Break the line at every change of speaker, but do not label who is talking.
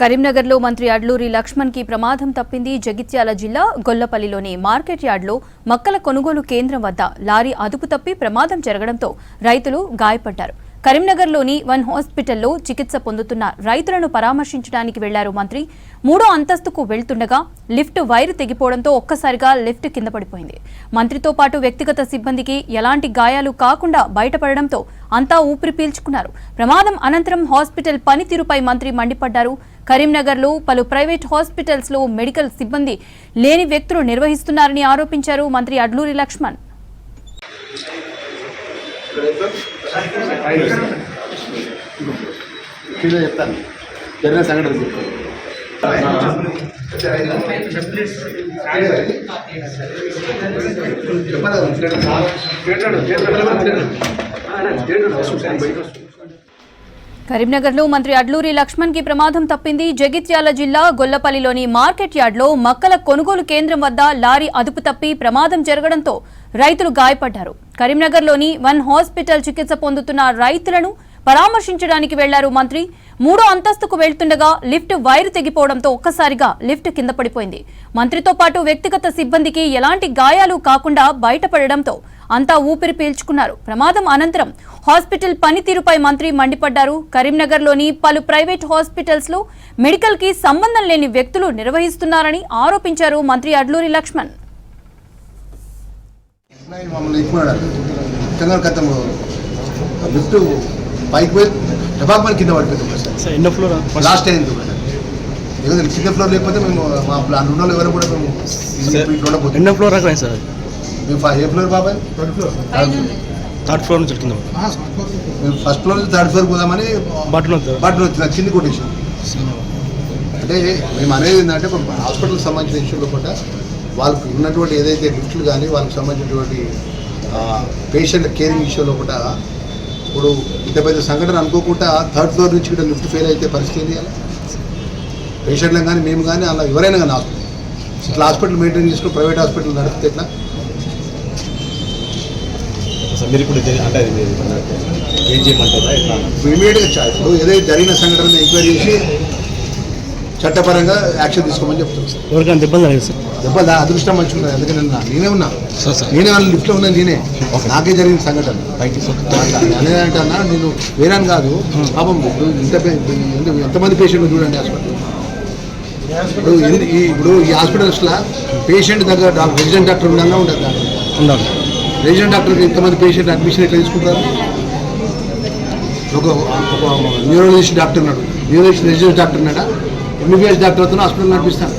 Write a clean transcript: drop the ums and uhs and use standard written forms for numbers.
కరీంనగర్లో మంత్రి అడ్లూరి లక్ష్మణ్ కి ప్రమాదం తప్పింది. జగిత్యాల జిల్లా గొల్లపల్లిలోని మార్కెట్ యార్డ్లో మక్కల కొనుగోలు కేంద్రం వద్ద లారీ అదుపు తప్పి ప్రమాదం జరగడంతో రైతులు గాయపడ్డారు. కరీంనగర్లోని వన్ హాస్పిటల్లో చికిత్స పొందుతున్న రైతులను పరామర్శించడానికి వెళ్లారు మంత్రి. 3వ అంతస్తుకు వెళ్తుండగా లిఫ్ట్ వైరు తెగిపోవడంతో ఒక్కసారిగా లిఫ్ట్ కింద పడిపోయింది. మంత్రితో పాటు వ్యక్తిగత సిబ్బందికి ఎలాంటి గాయాలు కాకుండా బయటపడడంతో అంతా ఊపిరి పీల్చుకున్నారు. ప్రమాదం అనంతరం హాస్పిటల్ పనితీరుపై మంత్రి మండిపడ్డారు. కరీంనగర్లో పలు ప్రైవేట్ హాస్పిటల్స్ లో మెడికల్ సిబ్బంది లేని వ్యక్తులు నిర్వహిస్తున్నారని ఆరోపించారు మంత్రి అడ్లూరి లక్ష్మణ్. కరీంనగర్లో మంత్రి అడ్లూరి లక్ష్మణ్ కి ప్రమాదం తప్పింది. జగిత్యాల జిల్లా గొల్లపల్లిలోని మార్కెట్ యార్డ్లో మక్కల కొనుగోలు కేంద్రం వద్ద లారీ అదుపు తప్పి ప్రమాదం జరగడంతో రైతులు గాయపడ్డారు. కరీంనగర్లోని వన్ హాస్పిటల్ చికిత్స పొందుతున్న రైతులను పరామర్శించడానికి వెళ్లారు మంత్రి. 3వ అంతస్తుకు వెళ్తుండగా లిఫ్ట్ వైరు తెగిపోవడంతో ఒక్కసారిగా లిఫ్ట్ కింద పడిపోయింది. మంత్రితో పాటు వ్యక్తిగత సిబ్బందికి ఎలాంటి గాయాలు కాకుండా బయటపడడంతో అంతా ఊపిరి పీల్చుకున్నారు. ప్రమాదం అనంతరం హాస్పిటల్ పనితీరుపై మంత్రి మండిపడ్డారు. కరీంనగర్లోని పలు ప్రైవేట్ హాస్పిటల్స్ లో మెడికల్ కి సంబంధం లేని వ్యక్తులు నిర్వహిస్తున్నారని ఆరోపించారు మంత్రి అడ్లూరి లక్ష్మణ్.
కింద ఫ్లోర్ లేకపోతే మేము మా ప్లాన్ ఎవరు కూడా మేము
ఎన్నో ఫ్లోర్ రకమే సార్.
ఏ ఫ్లోర్ బాబాయ్?
థర్డ్ ఫ్లోర్ నుంచి కింద
మేము ఫస్ట్ ఫ్లోర్ నుంచి థర్డ్ ఫ్లోర్ పోదామని బటన్ వచ్చింది, కింది కొట్టేసాం. అంటే మేము అనేది ఏంటంటే హాస్పిటల్కి సంబంధించిన ఇష్యూలో కూడా వాళ్ళకు ఉన్నటువంటి ఏదైతే లిఫ్ట్లు కానీ వాళ్ళకి సంబంధించినటువంటి పేషెంట్ కేరింగ్ ఇష్యూలో కూడా ఇప్పుడు ఇంత పెద్ద సంఘటన అనుకోకుండా థర్డ్ ఫ్లోర్ నుంచి కూడా లిఫ్ట్ ఫెయిల్ అయితే పరిస్థితి అలా పేషెంట్లకు కానీ మేము కానీ అలా ఎవరైనా కానీ హాస్పిటల్ ఇట్లా హాస్పిటల్ మెయింటైన్ చేసుకుని ప్రైవేట్ హాస్పిటల్ నడిపితే ఎట్లా?
మీరు ఇప్పుడు అంటే ఏం చేయమంటారా?
ఇమీడియట్గా ఇప్పుడు ఏదైతే జరిగిన సంఘటన ఎంక్వైరీ చేసి చట్టపరంగా యాక్షన్ తీసుకోమని చెప్తున్నాను సార్.
ఎవరికైనా దెబ్బలు లేదు సార్?
దెబ్బలు అదృష్టం మంచిగా ఉన్నది, అందుకని నేనే ఉన్నా వాళ్ళ లిఫ్ట్లో ఉన్నాను, నేనే నాకే జరిగిన సంఘటన అనేదంటన్నా. నేను వేరే కాదు పాపం. ఎంతమంది పేషెంట్లు చూడండి హాస్పిటల్. ఇప్పుడు ఈ హాస్పిటల్స్లో పేషెంట్ దగ్గర రెసిడెంట్ డాక్టర్ ఉండగా ఉండాలి. రెసిడెంట్ డాక్టర్కి ఎంతమంది పేషెంట్ అడ్మిషన్ ఎట్లా తీసుకుంటారు? ఒక న్యూరాలజిస్ట్ డాక్టర్ ఉన్నాడు, న్యూరాలజిస్ట్ రెసిడెంట్ డాక్టర్ ఉన్నాడా? ఎంబీబీఎస్ డాక్టర్తో హాస్పిటల్ నడిపిస్తాను.